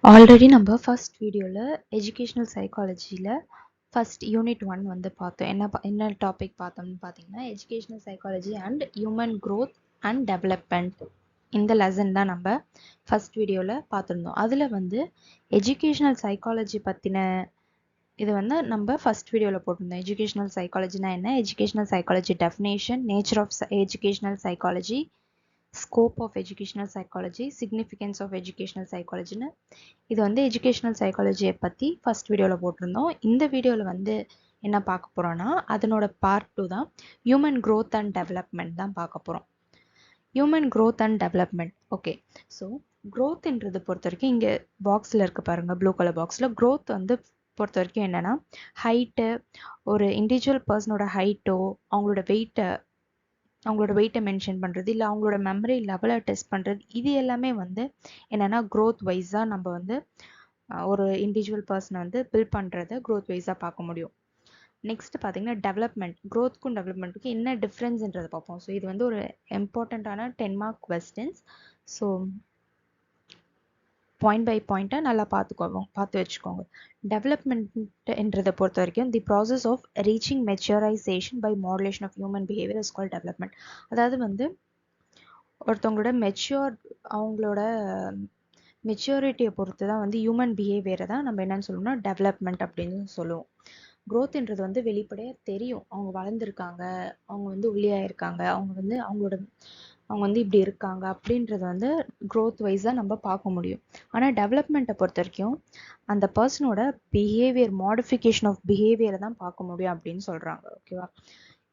Already நம்ம first வீடியோவில் educational சைக்காலஜியில் first unit 1 வந்து பார்த்தோம். என்ன டாபிக் பார்த்தோம்னு பார்த்தீங்கன்னா educational psychology and human growth and development. இந்த லெசன் தான் நம்ம ஃபர்ஸ்ட் வீடியோவில் பார்த்துருந்தோம். அதில் வந்து எஜுகேஷ்னல் சைக்காலஜி பற்றின இது வந்து நம்ம ஃபர்ஸ்ட் வீடியோவில் போட்டிருந்தோம். எஜுகேஷ்னல் சைக்காலஜினா என்ன, educational psychology definition, nature of educational psychology, scope of educational psychology, significance of educational சைக்காலஜின்னு இது வந்து எஜுகேஷ்னல் சைக்காலஜியை பற்றி ஃபர்ஸ்ட் வீடியோவில் போட்டிருந்தோம். இந்த வீடியோவில் வந்து என்ன பார்க்க போகிறோன்னா அதனோட பார்ட் 2 தான் ஹியூமன் growth அண்ட் டெவலப்மெண்ட் தான் பார்க்க போகிறோம். Human growth and development. Okay, so growthன்றது பொறுத்த வரைக்கும் இங்கே பாக்ஸில் இருக்க பாருங்கள், ப்ளூ கலர் பாக்ஸில் growth வந்து பொறுத்த வரைக்கும் என்னென்னா ஹைட்டு, ஒரு இண்டிவிஜுவல் பர்சனோட ஹைட்டோ அவங்களோட வெயிட்டை மென்ஷன் பண்ணுறது, இல்லை அவங்களோட மெமரி லெவலை டெஸ்ட் பண்ணுறது, இது எல்லாமே வந்து என்னென்னா growth வைஸாக நம்ம வந்து ஒரு இண்டிவிஜுவல் பர்சனை வந்து பில்ட் பண்ணுறத growth வைஸாக பார்க்க முடியும். நெக்ஸ்ட் பார்த்தீங்கன்னா டெவலப்மெண்ட். growthக்கும் டெவலப்மெண்ட்டுக்கும் என்ன டிஃப்ரென்ஸ்ன்றதை பார்ப்போம். ஸோ இது வந்து ஒரு இம்பார்ட்டண்ட்டான 10 mark questions. So point by பாயிண்ட்டாக நல்லா பார்த்து வச்சுக்கோங்க. டெவலப்மெண்ட்ன்றதை பொறுத்த வரைக்கும் the process of reaching maturization by modulation of human behaviour is called development. அதாவது வந்து ஒருத்தவங்களோட அவங்களோட மெச்சூரிட்டியை பொறுத்து தான் வந்து ஹியூமன் பிஹேவியரை தான் நம்ம என்னன்னு சொல்லணும்னா டெவலப்மெண்ட் அப்படின்னு சொல்லுவோம். growthன்றது வந்து வெளிப்படையாக தெரியும், அவங்க வளர்ந்துருக்காங்க, அவங்க வந்து ஒல்லியாயிருக்காங்க, அவங்க வந்து இப்படி இருக்காங்க அப்படின்றத வந்து growth வைஸாக நம்ம பார்க்க முடியும். ஆனால் டெவலப்மெண்ட்டை பொறுத்த வரைக்கும் அந்த பர்சனோட பிஹேவியர், மாடிஃபிகேஷன் ஆஃப் பிஹேவியரை தான் பார்க்க முடியும் அப்படின்னு சொல்கிறாங்க. ஓகேவா?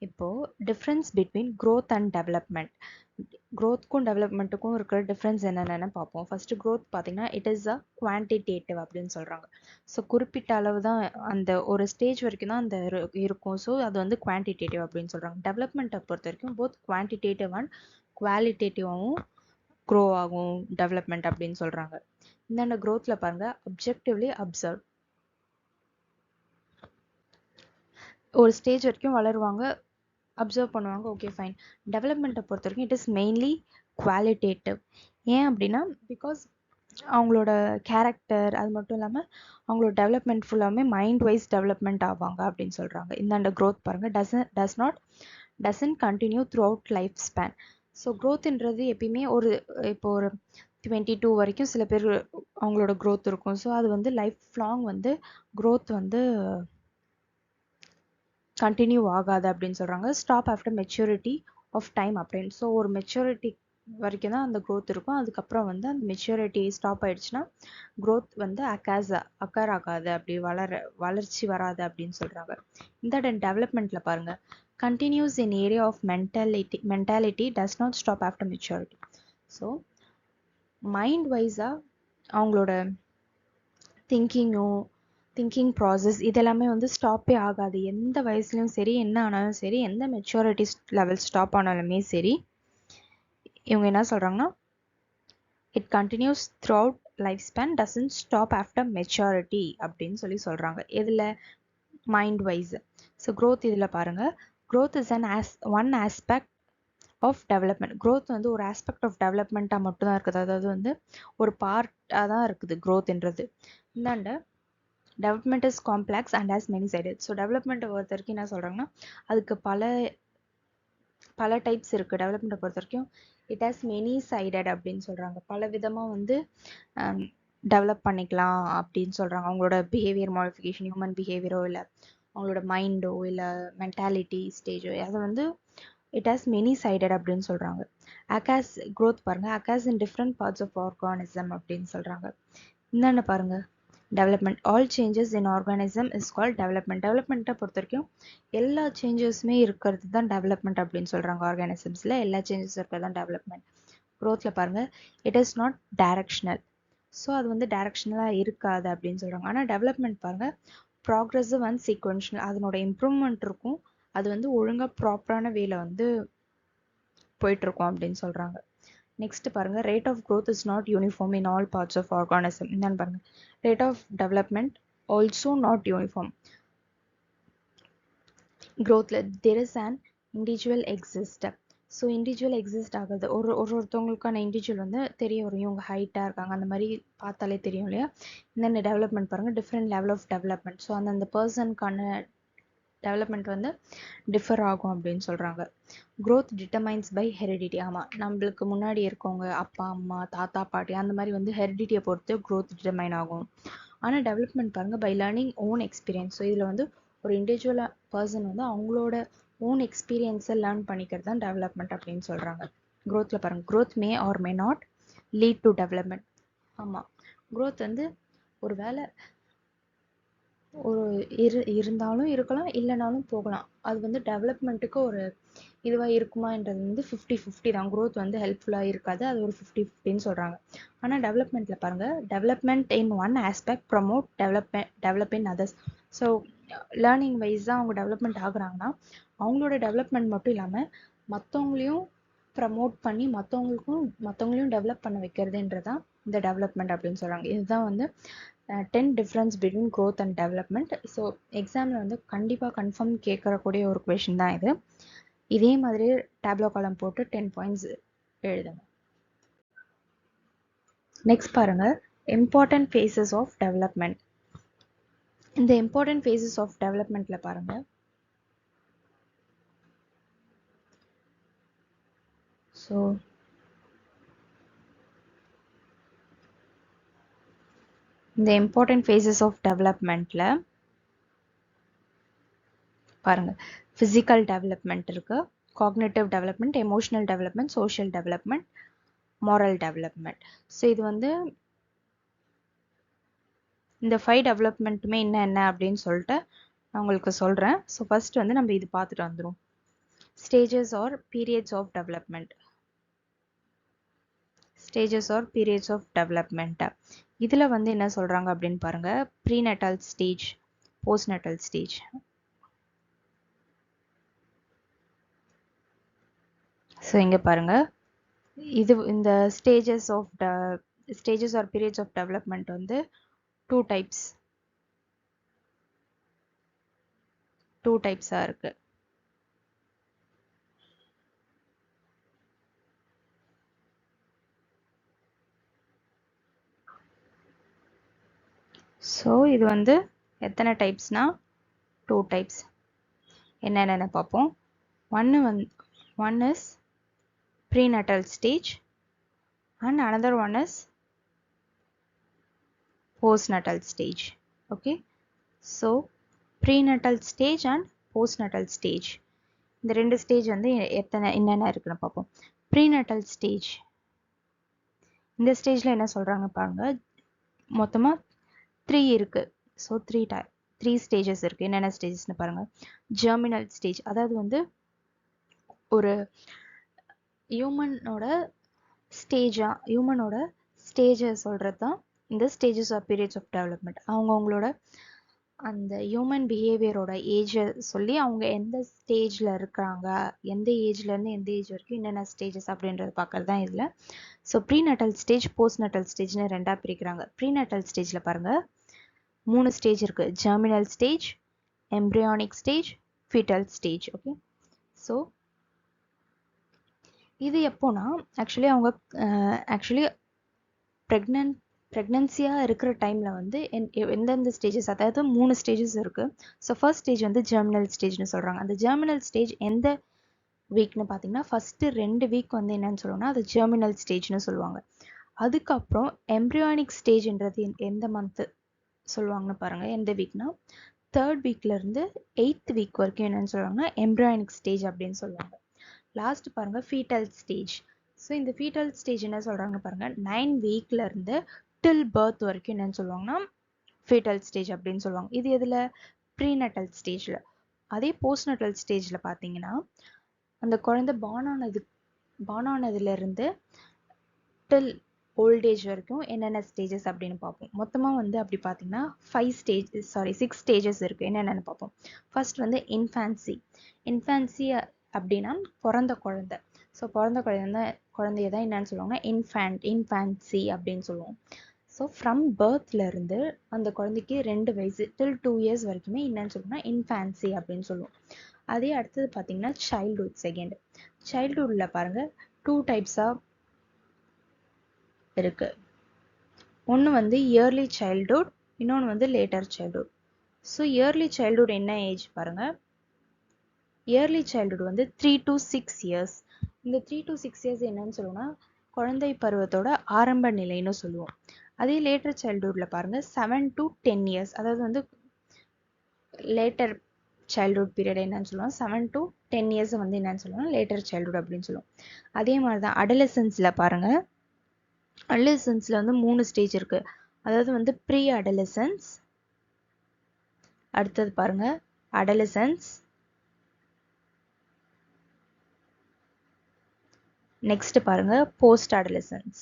இப்போது difference between growth and development. growthக்கும் டெவலப்மெண்ட்டுக்கும் இருக்கிற டிஃப்ரென்ஸ் என்னென்னு பார்ப்போம். ஃபர்ஸ்ட் growth பார்த்தீங்கன்னா இட் இஸ் அ குவான்டிடேட்டிவ் அப்படின்னு சொல்கிறாங்க. ஸோ குறிப்பிட்ட அளவு தான், அந்த ஒரு ஸ்டேஜ் வரைக்கும் தான் அந்த இருக்கும். ஸோ அது வந்து குவான்டிடேட்டிவ் அப்படின்னு சொல்கிறாங்க. டெவலப்மெண்ட்டை பொறுத்த வரைக்கும் போத் குவான்டிடேட்டிவ் அண்ட் குவாலிட்டேட்டிவாகவும் க்ரோ ஆகும் டெவலப்மெண்ட் அப்படின்னு சொல்கிறாங்க. இந்தாண்ட growthல பாருங்க, அப்ஜெக்டிவ்லி அப்சர்வ், ஒரு ஸ்டேஜ் வரைக்கும் வளருவாங்க, அப்சர்வ் பண்ணுவாங்க, ஓகே ஃபைன். டெவலப்மெண்ட்டை பொறுத்த வரைக்கும் இட் இஸ் மெயின்லி குவாலிட்டேட்டிவ். ஏன் அப்படின்னா பிகாஸ் அவங்களோட கேரக்டர், அது மட்டும் இல்லாமல் அவங்களோட டெவலப்மெண்ட் ஃபுல்லாமே மைண்ட் வைஸ் டெவலப்மெண்ட் ஆவாங்க அப்படின்னு சொல்கிறாங்க. இந்தாண்ட growth பாருங்கள், doesn't continue throughout life span. So growthன்றது எப்பயுமே இப்போ ஒரு 22 வரைக்கும் சில பேர் அவங்களோட growth இருக்கும். ஸோ அது வந்து லைஃப் லாங் வந்து growth வந்து கண்டினியூ ஆகாது அப்படின்னு சொல்கிறாங்க. Stop after maturity of time அப்படின்னு. ஸோ ஒரு மெச்சூரிட்டி வரைக்கும் தான் அந்த growth இருக்கும். அதுக்கப்புறம் வந்து அந்த மெச்சூரிட்டி ஸ்டாப் ஆயிடுச்சுன்னா growth வந்து அக்கர் ஆகாது, அப்படி வளர்ச்சி வராது அப்படின்னு சொல்கிறாங்க. இந்த டெவலப்மெண்ட்டில் பாருங்கள், continues in area of mentality does not stop after maturity. So mind வைஸாக அவங்களோட திங்கிங் ப்ராசஸ் இதெல்லாமே வந்து ஸ்டாப்பே ஆகாது. எந்த வயசுலையும் சரி, என்ன ஆனாலும் சரி, எந்த மெச்சூரிட்டி லெவல் ஸ்டாப் ஆனாலுமே சரி, இவங்க என்ன சொல்கிறாங்கன்னா it continuous through out life span, doesn't stop after maturity அப்படின்னு சொல்கிறாங்க. இதில் மைண்ட் வைஸ். ஸோ growth இதில் பாருங்கள், growth is one aspect of development. growth வந்து ஒரு ஆஸ்பெக்ட் ஆஃப் டெவலப்மெண்ட்டாக மட்டும்தான் இருக்குது. அதாவது வந்து ஒரு பார்ட்டாக தான் இருக்குது growthன்றது. இந்தாண்ட development is complex and has many sided. So டெவலப்மெண்ட்டை பொறுத்த வரைக்கும் என்ன சொல்கிறாங்கன்னா அதுக்கு பல டைப்ஸ் இருக்குது. டெவலப்மெண்ட்டை பொறுத்த வரைக்கும் இட் ஹேஸ் மெனி சைடட் அப்படின்னு சொல்கிறாங்க. பல விதமாக வந்து டெவலப் பண்ணிக்கலாம் அப்படின்னு சொல்கிறாங்க. அவங்களோட பிஹேவியர் மாடிஃபிகேஷன், ஹியூமன் பிஹேவியரோ இல்லை அவங்களோட மைண்டோ இல்லை மென்டாலிட்டி ஸ்டேஜோ, அதை வந்து இட் ஹேஸ் மெனி சைடட் அப்படின்னு சொல்கிறாங்க. அகாஸ் growth பாருங்கள், occurs in different parts of organism அப்படின்னு சொல்கிறாங்க. என்னென்ன பாருங்கள், development. All changes in organism is called development. டெவலப்மெண்ட்டை பொறுத்த வரைக்கும் எல்லா சேஞ்சஸுமே இருக்கிறது தான் டெவலப்மெண்ட் அப்படின்னு சொல்கிறாங்க. ஆர்கானிசம்ஸில் எல்லா சேஞ்சஸ் இருக்கிறது தான் டெவலப்மெண்ட். க்ரோத்தில் பாருங்கள், it is not directional. So அது வந்து டைரக்ஷனலாக இருக்காது அப்படின்னு சொல்கிறாங்க. ஆனால் டெவலப்மெண்ட் பாருங்கள், ப்ராக்ரெசிவ் அண்ட் சீக்வென்ஷனல். அதனோட இம்ப்ரூவ்மெண்ட் இருக்கும், அது வந்து ஒழுங்காக ப்ராப்பரான வேல வந்து போயிட்டுருக்கோம் அப்படின்னு சொல்கிறாங்க. நெக்ஸ்ட் பாருங்க, rate of growth is not uniform in all parts of organism. என்னன்னு பாருங்க, rate of development also not uniform. growthல there is an individual exist. So individual exist ஆகுது. ஒருத்தவங்களுக்கான இண்டிவிஜுவல் வந்து தெரிய வரும். இவங்க ஹைட்டாக இருக்காங்க, அந்த மாதிரி பார்த்தாலே தெரியும் இல்லையா? இந்த டெவலப்மெண்ட் பாருங்கள், different level of development. So அந்தந்த பர்சனுக்கான டெவலப்மெண்ட் வந்து டிஃபர் ஆகும் அப்படின்னு சொல்கிறாங்க. growth determines by heredity. ஆமாம், நம்மளுக்கு முன்னாடி இருக்கவங்க அப்பா அம்மா தாத்தா பாட்டி அந்த மாதிரி வந்து ஹெரிடிட்டியை பொறுத்து growth determine ஆகும். ஆனால் டெவலப்மெண்ட் பாருங்கள் by learning own experience. So இதில் வந்து ஒரு இண்டிவிஜுவல் பர்சன் வந்து அவங்களோட ஓன் எக்ஸ்பீரியன்ஸை லேர்ன் பண்ணிக்கிறது தான் டெவலப்மெண்ட் அப்படின்னு சொல்கிறாங்க. growthல பாருங்கள், growth may or may not lead to development. ஆமாம், growth வந்து ஒரு வேளை ஒரு இருந்தாலும் இருக்கலாம், இல்லைனாலும் போகலாம். அது வந்து டெவலப்மெண்ட்டுக்கு ஒரு இதுவாக இருக்குமான்றது வந்து 50-50 தான். growth வந்து ஹெல்ப்ஃபுல்லாக இருக்காது, அது ஒரு 50-50ன்னு சொல்கிறாங்க. ஆனால் டெவலப்மெண்ட்டில் பாருங்கள், development in one aspect promote develop in others. So learning wise தான் அவங்க டெவலப்மெண்ட் ஆகுறாங்கன்னா, அவங்களோட டெவலப்மெண்ட் மட்டும் இல்லாமல் மற்றவங்களையும் ப்ரமோட் பண்ணி மற்றவங்களையும் டெவலப் பண்ண வைக்கிறதுன்றதான் இந்த டெவலப்மெண்ட் அப்படின்னு சொல்கிறாங்க. இதுதான் வந்து 10 difference between growth and development. So எக்ஸாமில் வந்து கண்டிப்பாக கன்ஃபார்ம் கேட்கக்கூடிய ஒரு கொஷின் தான் இது. இதே மாதிரி டேப்லோ காலம் போட்டு 10 பாயிண்ட்ஸ் எழுதுங்க. நெக்ஸ்ட் பாருங்க, இம்பார்ட்டன்ட் ஃபேஸஸ் ஆஃப் டெவலப்மெண்ட். இந்த இம்பார்ட்டன்ட் ஃபேஸஸ் ஆஃப் டெவலப்மெண்ட்ல பாருங்க, ஸோ இந்த இம்பார்ட்டன்ட் ஃபேஸஸ் ஆஃப் டெவலப்மெண்ட்ல பாருங்க, ஃபிசிக்கல் டெவலப்மெண்ட் இருக்கு, cognitive development, emotional development, social development, moral development. So இது வந்து இந்த 5 டெவலப்மெண்ட்டுமே என்ன அப்படின்னு சொல்லிட்டு நான் உங்களுக்கு சொல்கிறேன். ஸோ ஃபர்ஸ்ட் வந்து நம்ம இது பார்த்துட்டு வந்துடும். Stages or periods of development. Stages or periods of development. இதில் வந்து என்ன சொல்கிறாங்க அப்படின்னு பாருங்க, prenatal stage, postnatal stage. So இங்கே பாருங்க, இந்த stages or periods of development வந்து டூ டைப்ஸாக இருக்கு. ஸோ இது வந்து எத்தனை டைப்ஸ்னா 2 டைப்ஸ். என்னென்னு பார்ப்போம். one is prenatal stage and another one is postnatal stage. Okay, so prenatal stage and postnatal stage, இந்த ரெண்டு ஸ்டேஜ் வந்து என்னென்ன இருக்குன்னு பார்ப்போம். prenatal stage, இந்த ஸ்டேஜில் என்ன சொல்கிறாங்க பாருங்க, மொத்தமாக 3 இருக்கு. ஸோ 3 ஸ்டேஜஸ் இருக்குது. என்னென்ன ஸ்டேஜஸ்னு பாருங்கள். ஜெர்மினல் ஸ்டேஜ், அதாவது வந்து ஒரு ஹியூமனோட ஸ்டேஜை சொல்கிறது தான் இந்த stages or periods of development. அவங்களோட அந்த ஹியூமன் பிஹேவியரோட ஏஜை சொல்லி அவங்க எந்த ஸ்டேஜில் இருக்கிறாங்க, எந்த ஏஜ்லேருந்து எந்த ஏஜ் வரைக்கும் என்னென்ன ஸ்டேஜஸ் அப்படின்றது பார்க்குறது தான் இதில். ஸோ ப்ரீநட்டல் ஸ்டேஜ், போஸ்ட்நட்டல் ஸ்டேஜ்னு ரெண்டாக பிரிக்கிறாங்க. ப்ரீநட்டல் ஸ்டேஜில் பாருங்கள் 3 ஸ்டேஜ் இருக்குது. Germinal stage, embryonic stage, foetal stage. Okay, so இது எப்போனா ஆக்சுவலி ப்ரெக்னன்சியாக இருக்கிற டைமில் வந்து எந்தெந்த ஸ்டேஜஸ், அதாவது 3 ஸ்டேஜஸ் இருக்குது. ஸோ ஃபர்ஸ்ட் ஸ்டேஜ் வந்து ஜெர்மினல் ஸ்டேஜ்னு சொல்கிறாங்க. அந்த ஜெர்மினல் ஸ்டேஜ் எந்த வீக்னு பார்த்தீங்கன்னா, ஃபஸ்ட்டு 2 வீக் வந்து என்னன்னு சொல்லுவாங்கன்னா அது ஜெர்மினல் ஸ்டேஜ்னு சொல்லுவாங்க. அதுக்கப்புறம் எம்ப்ரியானிக் ஸ்டேஜ்ன்றது எந்த மந்த்து சொல்லுவாங்கன்னு பாருங்கள், எந்த வீக்னா 3rd வீக்லேருந்து 8th வீக் வரைக்கும் என்னன்னு சொல்லுவாங்கன்னா எம்ப்ரியானிக் ஸ்டேஜ் அப்படின்னு சொல்லுவாங்க. லாஸ்ட் பாருங்க, ஃபீட்டல் ஸ்டேஜ். ஸோ இந்த ஃபீட்டல் ஸ்டேஜ் என்ன சொல்கிறாங்க பாருங்க, 9 வீக்லேருந்து டில் பர்த் வரைக்கும் என்னன்னு சொல்லுவாங்கன்னா ஃபீட்டல் ஸ்டேஜ் அப்படின்னு சொல்லுவாங்க. இது எதில்? ப்ரீநட்டல் ஸ்டேஜில். அதே போஸ்ட்நட்டல் ஸ்டேஜில் பார்த்தீங்கன்னா, அந்த குழந்தை பார்ன் ஆனதுலேருந்து டில் ஓல்டேஜ் வரைக்கும் என்னென்ன ஸ்டேஜஸ் அப்படின்னு பார்ப்போம். மொத்தமாக வந்து அப்படி பார்த்தீங்கன்னா 6 ஸ்டேஜஸ் இருக்குது. என்னென்னு பார்ப்போம். ஃபர்ஸ்ட் வந்து இன்ஃபான்சி அப்படின்னா பிறந்த குழந்தை. ஸோ பிறந்த குழந்தைய தான் என்னன்னு சொல்லுவாங்கன்னா இன்ஃபான்சி அப்படின்னு சொல்லுவோம். ஸோ ஃப்ரம் பர்த்லேருந்து அந்த குழந்தைக்கு 2 வயசு டில் 2 இயர்ஸ் வரைக்குமே என்னன்னு சொல்லுவோம்னா இன்ஃபான்சி அப்படின்னு சொல்லுவோம். அதே அடுத்தது பார்த்தீங்கன்னா சைல்ட்ஹுட். சைல்ட்ஹுட்ல பாருங்க 2 டைப்ஸா இருக்கு. ஒன்று வந்து இயர்லி சைல்ட்ஹுட், இன்னொன்று வந்து later childhood. So early childhood என்ன ஏஜ் பாருங்க. இயர்லி சைல்ட்ஹுட் வந்து 3 to 6 இயர்ஸ். இந்த 3 to 6 இயர்ஸ் என்னன்னு சொல்லுவோம்னா குழந்தை பருவத்தோட ஆரம்ப நிலைன்னு சொல்லுவோம். அதே லேட்டர் சைல்ட்ஹுட்ல பாருங்க 7 to 10 இயர்ஸ், அதாவது வந்து லேட்டர் சைல்ட்ஹுட் பீரியட் என்னன்னு சொல்லுவோம், 7 to 10 இயர்ஸ் வந்து என்னன்னு சொல்லுவோம் லேட்டர் சைல்ட்ஹுட் அப்படின்னு சொல்லுவோம். அதே மாதிரி தான் அடலசன்ஸ்ல பாருங்க. அடலசன்ஸ்ல வந்து 3 ஸ்டேஜ் இருக்கு. அதாவது வந்து ப்ரீ அடலசன்ஸ், அடுத்தது பாருங்க அடலசன்ஸ், நெக்ஸ்ட் பாருங்க post adolescence.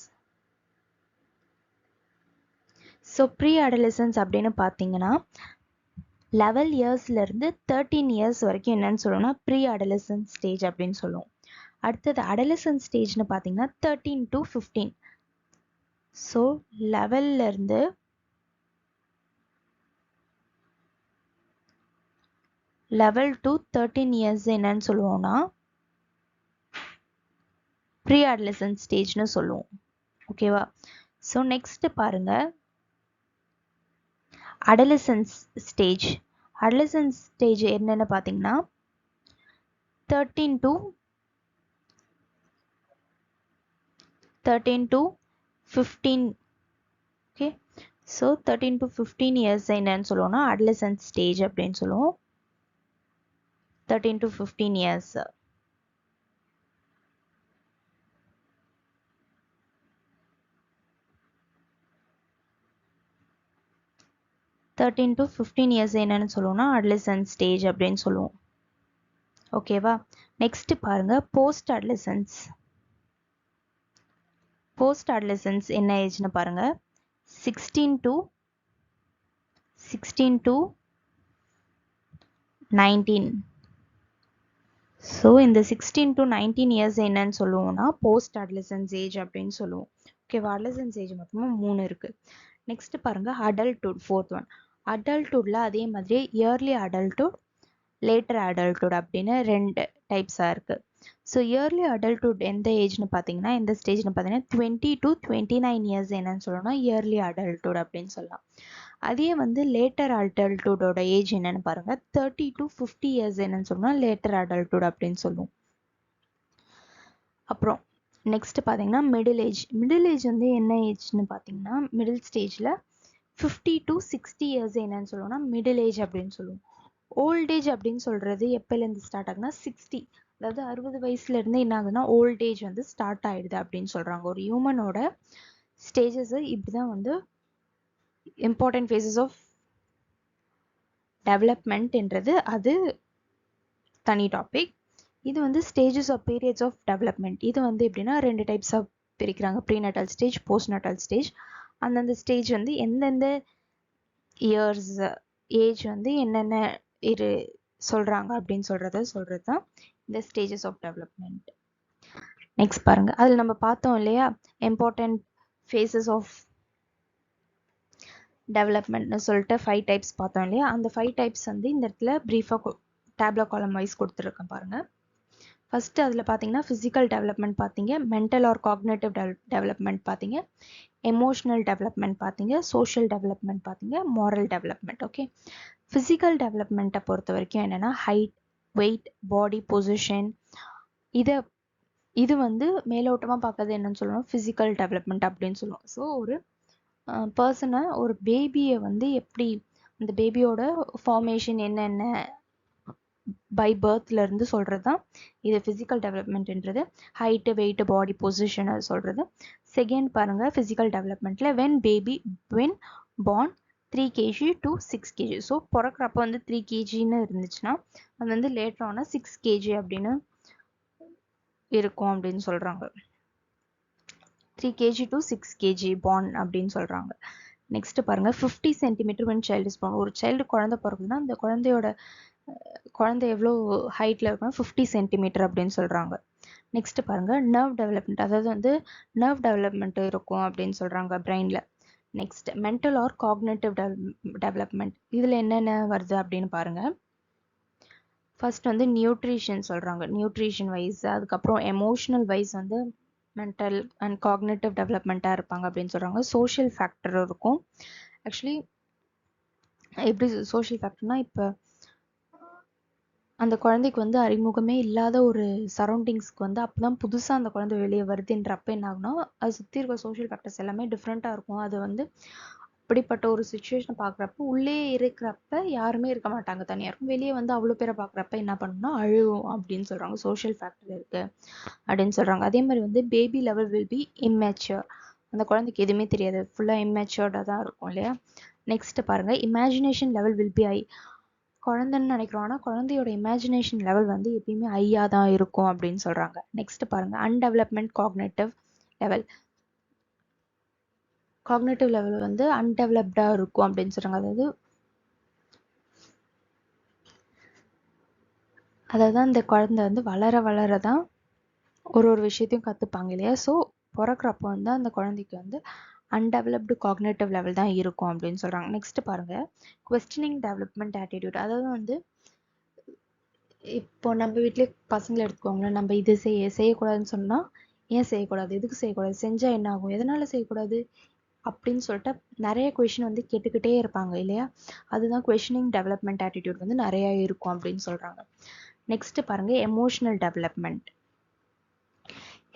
So pre adolescence அப்படின்னு பார்த்தீங்கன்னா 11 இயர்ஸ்ல இருந்து 13 இயர்ஸ் வரைக்கும் என்னன்னு சொல்லுவோம்னா ப்ரீ அடலசன்ஸ் ஸ்டேஜ் அப்படின்னு சொல்லுவோம். அடுத்தது அடலசன்ஸ் ஸ்டேஜ்னு பார்த்தீங்கன்னா 13 to 15. ஸோ 11ல இருந்து 11 to 13 இயர்ஸ் என்னன்னு சொல்லுவோம்னா ப்ரீ அடலசன்ஸ் ஸ்டேஜ்னு சொல்லுவோம். ஓகேவா? ஸோ நெக்ஸ்ட் பாருங்க அடலசன்ஸ் ஸ்டேஜ். அடலசன்ஸ் ஸ்டேஜ் என்னன்னு பார்த்தீங்கன்னா 13 to 15. Okay, so 13 to 15 years என்னன்னு சொல்லுவோம்னா அடலசன்ஸ் ஸ்டேஜ் அப்படின்னு சொல்லுவோம். 13 to 15 இயர்ஸ். என்னன்னு சொல்லுவோம்னா அடலசன்ஸ் ஸ்டேஜ் அப்படின்னு சொல்லுவோம். ஓகேவா? நெக்ஸ்ட் பாருங்க போஸ்ட் அடலசன்ஸ். போஸ்ட் அடலசன்ஸ் என்ன ஏஜ்னு பாருங்க 16 to 19. ஸோ இந்த 16 to 19 இயர்ஸ் என்னன்னு சொல்லுவோம்னா போஸ்ட் அடலசன்ஸ் ஏஜ் அப்படின்னு சொல்லுவோம். ஓகேவா? அடலசன்ஸ் ஏஜ் மொத்தமாக 3 இருக்கு. நெக்ஸ்ட் பாருங்க அடல்ட்ஹுட், ஃபோர்த் ஒன். அடல்ட்ஹுட்ல அதே மாதிரி இயர்லி அடல்ட்ஹுட், லேட்டர் அடல்ட்ஹுட் அப்படின்னு 2 டைப்ஸாக இருக்கு. ஸோ இயர்லி அடல்ட்ஹுட் எந்த ஏஜ்னு பார்த்தீங்கன்னா எந்த ஸ்டேஜ்னு பார்த்தீங்கன்னா 20 to 29 இயர்ஸ் என்னன்னு சொல்லணும்னா இயர்லி அடல்ட்ஹுட் அப்படின்னு சொல்லலாம். அதே வந்து லேட்டர் அடல்ட்ஹுட்டோட ஏஜ் என்னன்னு பாருங்க 30 to 50 இயர்ஸ் என்னன்னு சொல்லணும்னா லேட்டர் அடல்ட்ஹுட் அப்படின்னு சொல்லுவோம். அப்புறம் நெக்ஸ்ட் பார்த்தீங்கன்னா மிடில் ஏஜ். மிடில் ஏஜ் வந்து என்ன ஏஜ்னு பார்த்தீங்கன்னா மிடில் ஸ்டேஜில் 50 to 60 இயர்ஸ் என்னன்னு சொல்லுவோம்னா மிடில் ஏஜ் அப்படின்னு சொல்லுவோம். ஓல்ட் ஏஜ் அப்படின்னு சொல்றது எப்போலேருந்து ஸ்டார்ட் ஆகுதுன்னா 60, அதாவது 60 வயசுல இருந்து என்ன ஆகுதுன்னா ஓல்ட் ஏஜ் வந்து ஸ்டார்ட் ஆயிடுது அப்படின்னு சொல்றாங்க. ஒரு ஹியூமனோட ஸ்டேஜஸ் இப்படிதான் வந்து இம்பார்ட்டன்ட் ஃபேஸஸ் ஆஃப் டெவலப்மெண்ட்ன்றது அது தனி டாபிக். இது வந்து stages of periods of development. இது வந்து எப்படின்னா 2 டைப்ஸ் ஆஃப் பிரிக்கிறாங்க, prenatal stage, post natal stage. அந்தந்த ஸ்டேஜ் வந்து எந்தெந்த இயர்ஸ் ஏஜ் வந்து என்னென்ன இரு சொல்றாங்க அப்படின்னு சொல்றது தான் இந்த ஸ்டேஜஸ் ஆஃப் டெவலப்மெண்ட். நெக்ஸ்ட் பாருங்க, அதில் நம்ம பார்த்தோம் இல்லையா இம்பார்ட்டன்ட் ஃபேஸஸ் ஆஃப் டெவலப்மெண்ட்னு சொல்லிட்டு 5 டைப்ஸ் பார்த்தோம் இல்லையா. அந்த 5 டைப்ஸ் வந்து இந்த இடத்துல ப்ரீஃபாக டேப்லா காலம் வைஸ் கொடுத்துருக்கேன் பாருங்க. ஃபர்ஸ்ட் அதில் பார்த்தீங்கன்னா ஃபிசிக்கல் டெவலப்மெண்ட் பார்த்தீங்க, மென்டல் ஆர் காக்னேட்டிவ் டெவலப்மெண்ட் பார்த்தீங்க, எமோஷனல் டெவலப்மெண்ட் பார்த்தீங்க, சோஷியல் டெவலப்மெண்ட் பார்த்தீங்க, மாரல் டெவலப்மெண்ட். ஓகே, ஃபிசிக்கல் டெவலப்மெண்ட்டை பொறுத்த வரைக்கும் என்னென்னா ஹைட், வெயிட், பாடி பொசிஷன், இது வந்து மேலோட்டமாக பார்க்கறது என்னன்னு சொல்லுவோம் ஃபிசிக்கல் டெவலப்மெண்ட் அப்படின்னு சொல்லுவோம். ஸோ ஒரு பர்சனை, ஒரு பேபியை வந்து எப்படி அந்த பேபியோட ஃபார்மேஷன் என்னென்ன பை பர்த்ல இருந்து சொல்றது தான் இது ஃபிசிக்கல் டெவலப்மெண்ட்ன்றது. ஹைட்டு, வெயிட், பாடி பொசிஷன் சொல்றது. செகண்ட் பாருங்க ஃபிசிக்கல் டெவலப்மெண்ட்ல when born 3 kg to 6 kg. So பிறக்கிறப்ப வந்து 3 kgன்னு இருந்துச்சுன்னா அது வந்து லேட்டர் ஆன 6 kg அப்படின்னு இருக்கும் அப்படின்னு சொல்றாங்க. 3 kg to 6 kg born அப்படின்னு சொல்றாங்க. நெக்ஸ்ட் பாருங்க 50 centimetre when child is born. ஒரு சைல்டு குழந்தை பிறகுதுன்னா அந்த குழந்தை எவ்வளோ ஹைட்ல இருக்கும் 50 சென்டிமீட்டர் அப்படின்னு சொல்றாங்க. நெக்ஸ்ட் பாருங்க நர்வ் டெவலப்மெண்ட், அதாவது வந்து நர்வ் டெவலப்மெண்ட் இருக்கும் அப்படின்னு சொல்றாங்க பிரெயின்ல. Next mental or cognitive development. இதுல என்னென்ன வருது அப்படின்னு பாருங்க. ஃபர்ஸ்ட் வந்து நியூட்ரிஷன் சொல்கிறாங்க, நியூட்ரிஷன் வைஸ். அதுக்கப்புறம் எமோஷனல் வைஸ் வந்து மென்டல் அண்ட் காக்னேட்டிவ் டெவலப்மெண்ட்டாக இருப்பாங்க அப்படின்னு சொல்கிறாங்க. சோஷியல் ஃபேக்டர் இருக்கும். ஆக்சுவலி எப்படி சோஷியல் ஃபேக்டர்னா, இப்போ அந்த குழந்தைக்கு வந்து அறிமுகமே இல்லாத ஒரு சரௌண்டிங்ஸ்க்கு வந்து அப்போ தான் புதுசாக அந்த குழந்தை வெளியே வருதுன்றப்ப என்ன ஆகுனா, அது சுற்றி இருக்க சோஷியல் ஃபேக்டர்ஸ் எல்லாமே டிஃப்ரெண்ட்டாக இருக்கும். அது வந்து அப்படிப்பட்ட ஒரு சுச்சுவேஷனை பார்க்குறப்ப, உள்ளே இருக்கிறப்ப யாருமே இருக்க மாட்டாங்க, தனியாக இருக்கும். வெளியே வந்து அவ்வளோ பேரை பார்க்குறப்ப என்ன பண்ணணும்னா அழுவும் அப்படின்னு சொல்கிறாங்க. சோஷியல் ஃபேக்டர் இருக்குது அப்படின்னு சொல்கிறாங்க. அதே மாதிரி வந்து baby level will be immature. அந்த குழந்தைக்கு எதுவுமே தெரியாது, ஃபுல்லாக இம்மெச்சூர்டாக தான் இருக்கும் இல்லையா. நெக்ஸ்ட் பாருங்கள், imagination level will be high. குழந்தைன்னு நினைக்கிறோம், ஆனால் குழந்தையோட இமேஜினேஷன் லெவல் வந்து எப்பயுமே ஹையாக தான் இருக்கும் அப்படின்னு சொல்கிறாங்க. நெக்ஸ்ட் பாருங்கள், அன்டெவலப்மெண்ட் காக்னேட்டிவ் லெவல். காக்னேட்டிவ் லெவல் வந்து அன்டெவலப்டாக இருக்கும் அப்படின்னு சொல்கிறாங்க. அதாவது அந்த குழந்தை வந்து வளர வளர தான் ஒரு ஒரு விஷயத்தையும் கற்றுப்பாங்க இல்லையா. ஸோ பிறக்கிறப்போ வந்து அந்த குழந்தைக்கு வந்து அன்டெவலப்டு காக்னேட்டிவ் லெவல் தான் இருக்கும் அப்படின்னு சொல்கிறாங்க. நெக்ஸ்ட் பாருங்கள், கொஸ்டினிங் டெவலப்மெண்ட் ஆட்டிடியூட். அதாவது வந்து இப்போ நம்ம வீட்டிலே பசங்களை எடுத்துக்கோங்களேன், நம்ம இது செய்யக்கூடாதுன்னு சொன்னால் ஏன் செய்யக்கூடாது, எதுக்கு செய்யக்கூடாது, செஞ்சால் என்ன ஆகும், எதனால் செய்யக்கூடாது அப்படின்னு சொல்லிட்டு நிறைய கொஷின் வந்து கேட்டுக்கிட்டே இருப்பாங்க இல்லையா. அதுதான் கொஷினிங் டெவலப்மெண்ட் ஆட்டிடியூட் வந்து நிறையா இருக்கும் அப்படின்னு சொல்கிறாங்க. நெக்ஸ்ட் பாருங்கள், எமோஷனல் டெவலப்மெண்ட்.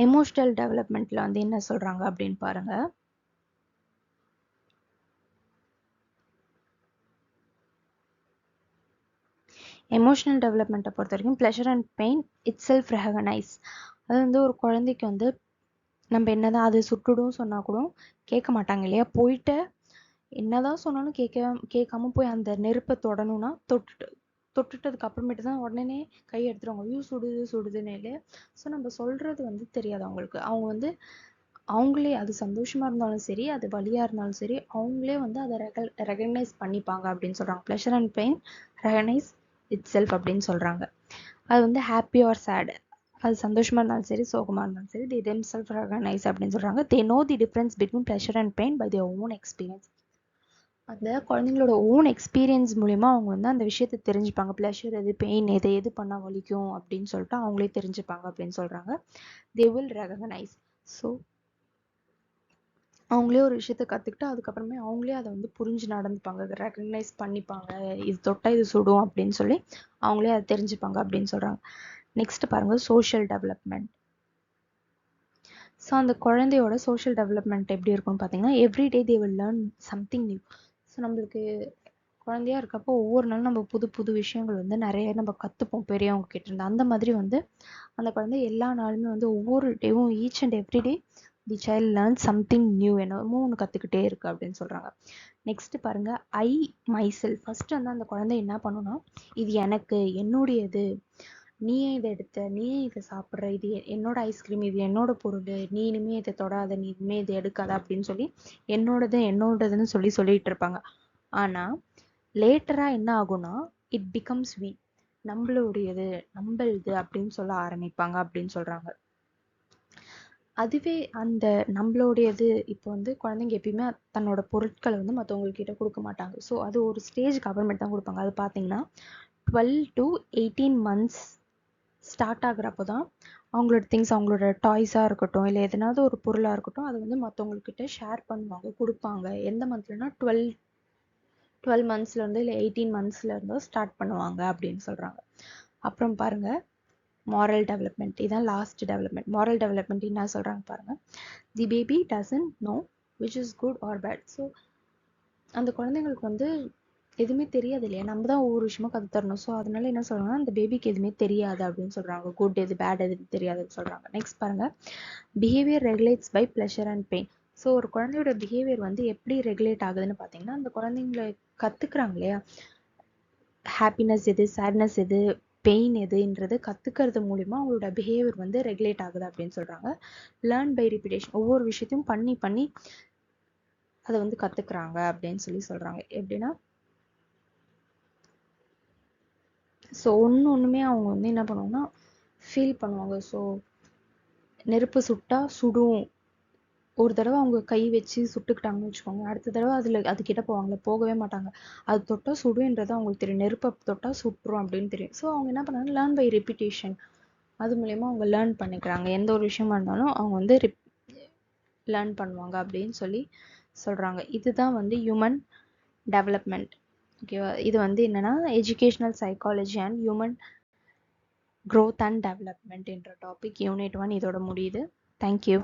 எமோஷனல் டெவலப்மெண்ட்டில் வந்து என்ன சொல்கிறாங்க அப்படின்னு பாருங்கள். எமோஷனல் டெவலப்மெண்ட்டை பொறுத்த வரைக்கும் pleasure and pain it self recognise. அது வந்து ஒரு குழந்தைக்கு வந்து நம்ம என்னதான் அது சுட்டுடும் சொன்னால் கூட கேட்க மாட்டாங்க இல்லையா. போயிட்டு என்னதான் சொன்னாலும் கேட்காம போய் அந்த நெருப்பை தொடணும்னா தொட்டுட்டதுக்கு அப்புறமேட்டு தான் உடனே கை எடுத்துருவாங்க, ஐயோ சுடுது சுடுதுன்னு இல்லையா. ஸோ நம்ம சொல்கிறது வந்து தெரியாது அவங்களுக்கு. அவங்க வந்து அவங்களே, அது சந்தோஷமாக இருந்தாலும் சரி, அது வலியாக இருந்தாலும் சரி, அவங்களே வந்து அதை ரெகக்னைஸ் பண்ணிப்பாங்க அப்படின்னு சொல்கிறாங்க. Pleasure and pain recognise it self அப்படின்னு சொல்கிறாங்க. அது வந்து ஹாப்பி ஆர் சேட், அது சந்தோஷமாக இருந்தாலும் சரி, சோகமாக இருந்தாலும் சரி, தி தெம் செல்ஃப் ரெகனைஸ் அப்படின்னு சொல்கிறாங்க. They know the difference between pleasure and pain by their own experience. அந்த குழந்தைங்களோட ஓன் எக்ஸ்பீரியன்ஸ் மூலிமா அவங்க வந்து அந்த விஷயத்தை தெரிஞ்சுப்பாங்க. ப்ளஷர் எது, பெயின் எது பண்ணால் வலிக்கும் அப்படின்னு சொல்லிட்டு அவங்களே தெரிஞ்சுப்பாங்க அப்படின்னு சொல்கிறாங்க. They will recognise. ஸோ அவங்களே ஒரு விஷயத்த கற்றுக்கிட்டு அதுக்கப்புறமே அவங்களே அதை வந்து புரிஞ்சு நடந்துப்பாங்க, அதை ரெகக்னைஸ் பண்ணிப்பாங்க. இது தொட்டால் இது சுடும் அப்படின்னு சொல்லி அவங்களே அதை தெரிஞ்சுப்பாங்க அப்படின்னு சொல்கிறாங்க. நெக்ஸ்ட் பாருங்கள், சோஷியல் டெவலப்மெண்ட். ஸோ அந்த குழந்தையோட சோஷியல் டெவலப்மெண்ட் எப்படி இருக்கும்னு பார்த்தீங்கன்னா, everyday they will learn something new. So நம்மளுக்கு குழந்தையா இருக்கப்போ ஒவ்வொரு நாளும் நம்ம புது புது விஷயங்கள் வந்து நிறைய நம்ம கற்றுப்போம் பெரியவங்க கிட்ட இருந்து. அந்த மாதிரி வந்து அந்த குழந்தை எல்லா நாளுமே வந்து ஒவ்வொரு டேவும் each and every day the child learn something new, என்னமோ ஒன்று கற்றுக்கிட்டே இருக்குது அப்படின்னு சொல்கிறாங்க. நெக்ஸ்ட் பாருங்கள், ஐ மை செல்ஃப். ஃபஸ்ட்டு வந்து அந்த குழந்தை என்ன பண்ணுன்னா, இது எனக்கு, என்னுடையது, நீயே இதை எடுத்த, நீயே இதை சாப்பிட்ற, இது என்னோட ஐஸ்கிரீம், இது என்னோட பொருள், நீ இனிமே இதை தொடாத, நீ இனிமே இதை எடுக்காத அப்படின்னு சொல்லி என்னோடதுன்னு சொல்லிட்டு இருப்பாங்க. ஆனால் லேட்டராக என்ன ஆகும்னா, இட் பிகம்ஸ் வி, நம்மளுடையது, நம்மளுது அப்படின்னு சொல்ல ஆரம்பிப்பாங்க அப்படின்னு சொல்கிறாங்க. அதுவே அந்த நம்மளுடையது, இப்போ வந்து குழந்தைங்க எப்பயுமே தன்னோட பொருட்களை வந்து மற்றவங்கக்கிட்ட கொடுக்க மாட்டாங்க. ஸோ அது ஒரு ஸ்டேஜுக்கு அப்புறமேட்டு தான் கொடுப்பாங்க. அது பார்த்தீங்கன்னா 12 to 18 months ஸ்டார்ட் ஆகுறப்போ தான் அவங்களோட திங்ஸ், அவங்களோட டாய்ஸாக இருக்கட்டும், இல்லை எதனாவது ஒரு பொருளாக இருக்கட்டும், அதை வந்து மற்றவங்கக்கிட்ட ஷேர் பண்ணுவாங்க, கொடுப்பாங்க. எந்த மந்த்லனா 12 monthsலேருந்து இல்லை 18 monthsலேருந்தோ ஸ்டார்ட் பண்ணுவாங்க அப்படின்னு சொல்கிறாங்க. அப்புறம் பாருங்கள், மாரல் டெவலப்மெண்ட். இதுதான் லாஸ்ட் டெவலப்மெண்ட். மாரல் டெவலப்மெண்ட் என்ன சொல்கிறாங்க பாருங்கள். The baby doesn't know which is good or bad. So அந்த குழந்தைங்களுக்கு வந்து எதுவுமே தெரியாது இல்லையா, நம்ம தான் ஒவ்வொரு விஷயமும் கற்று தரணும். ஸோ அதனால என்ன சொல்கிறாங்கன்னா, அந்த பேபிக்கு எதுவுமே தெரியாது அப்படின்னு சொல்கிறாங்க. குட் எது, பேட் எதுன்னு தெரியாதுன்னு சொல்கிறாங்க. நெக்ஸ்ட் பாருங்கள், behaviour regulates by pleasure and pain. So ஒரு குழந்தையோட பிஹேவியர் வந்து எப்படி ரெகுலேட் ஆகுதுன்னு பார்த்தீங்கன்னா, அந்த குழந்தைங்களை கற்றுக்குறாங்க இல்லையா, ஹாப்பினஸ் எது, சேட்னஸ் எது, பெயின் எதுன்றது கற்றுக்கிறது மூலிமா அவங்களோட பிஹேவியர் வந்து ரெகுலேட் ஆகுது அப்படின்னு சொல்கிறாங்க. லேர்ன் பை ரிப்பீட்டேஷன், ஒவ்வொரு விஷயத்தையும் பண்ணி பண்ணி அதை வந்து கற்றுக்குறாங்க அப்படின்னு சொல்கிறாங்க. எப்படின்னா, ஸோ ஒன்றுமே அவங்க வந்து என்ன பண்ணுவாங்கன்னா ஃபீல் பண்ணுவாங்க. ஸோ நெருப்பு சுட்டா சுடும், ஒரு தடவை அவங்க கை வச்சு சுட்டுக்கிட்டாங்கன்னு வச்சுக்கோங்க, அடுத்த தடவை அதுக்கிட்ட போவாங்களே, போகவே மாட்டாங்க. அது தொட்டா சுடுன்றது அவங்களுக்கு தெரியும், நெருப்பை தொட்டா சுட்டுரும் அப்படின்னு தெரியும். ஸோ அவங்க என்ன பண்ணாங்க, லேர்ன் பை ரிப்பீட்டேஷன். அது மூலயமா அவங்க லேர்ன் பண்ணிக்கிறாங்க. எந்த ஒரு விஷயமா இருந்தாலும் அவங்க வந்து லேர்ன் பண்ணுவாங்க அப்படின்னு சொல்லி சொல்றாங்க. இதுதான் வந்து ஹியூமன் டெவலப்மெண்ட். ஓகேவா? இது வந்து என்னன்னா educational psychology and human growth and development என்ற டாபிக் யூனிட் 1 இதோட முடியுது. தேங்க்யூ.